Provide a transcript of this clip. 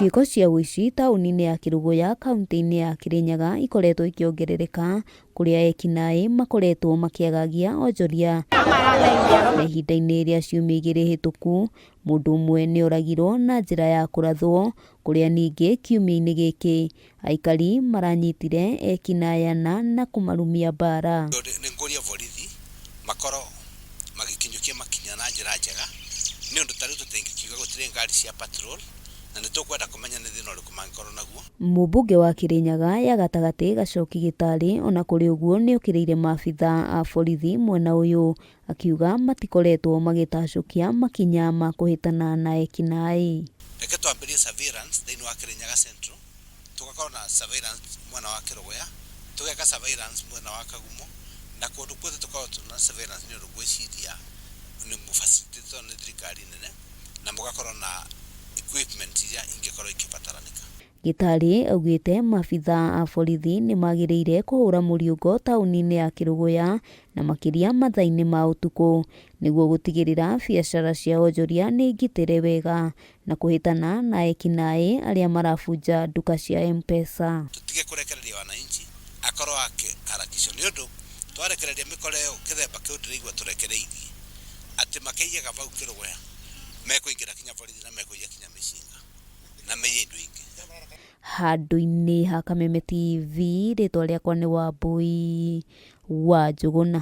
Ciiko cia ũici taũni-inĩ ya Kĩrũgũya kaunti-inĩ ya Kĩrĩnyaga ikoretwo ikiongerereka, kũrĩa ekinaĩ makoretwo makĩagagia onjoria. Na ihinda-inĩ rĩa ciumia igĩrĩ hĩtũku, mũndũ ũmwe nĩ oragirwo na njĩra ya kũrathwo, kũrĩa ningĩ kiumia-inĩ gĩkĩ aikari maranyitire ekinaĩ ana na kũmarumia mbara. Nĩ ngũria borithi makorwo magĩkinyũkia makinya na njĩra njega, nĩ ũndũ tarĩu tũtingĩkiuga gũtirĩ ngari cia patrol, na nĩ tũkwenda kũmenya nĩ thĩna ũrĩkũ mangĩkorwo naguo. Mũmbunge wa Kĩrĩnyaga ya gatagatĩ Gacoki Gĩtarĩ ona kũrĩ ũguo nĩ okĩrĩire maabitha a borithi mwena ũyũ, akiuga matikoretwo magĩtacũkia makinya ma kũhĩtana na ekinaĩ. Reke twambĩrĩrie surveillance thĩinĩ wa Kĩrĩnyaga Central, tugakorwo na surveillance mwena wa Kĩrũgũya, tugeka surveillance mwena wa Kagumo, na kũndũ guothe tukorwo tuna surveillance nĩ ũndũ gwĩciria nĩ mũbacĩrĩtwo nĩ thirikari nene, na mũgakorwo na equipment iria ingĩkorwo ikĩbataranĩka. Gĩtarĩ augĩte maabitha a borithi nĩ magĩrĩire kũhũra mũriũngo taũni-inĩ ya Kĩrũgũya na makĩria mathaa-inĩ ma ũtukũ, nĩguo gũtigĩrĩra biacara cia onjoria nĩ ngitĩre wega na kũhĩtana na ekinaĩ arĩa marabunja nduka cia M-Pesa. Tutige kũrekereria wananchi akorwo akĩharakicwo nĩ ũndũ twarekereria mĩkora ĩyo kĩthemba kĩu ndĩraigua tũrekereirie atĩ makĩiyaga bau Kĩrũgũya mekũingĩra kinya borithi na mekũiya kinya mĩcinga na mĩiya indo ingĩ. Handũ-inĩ ha Kameme TV, rĩtwa rĩakwa nĩ Wambui wa Njũgũna.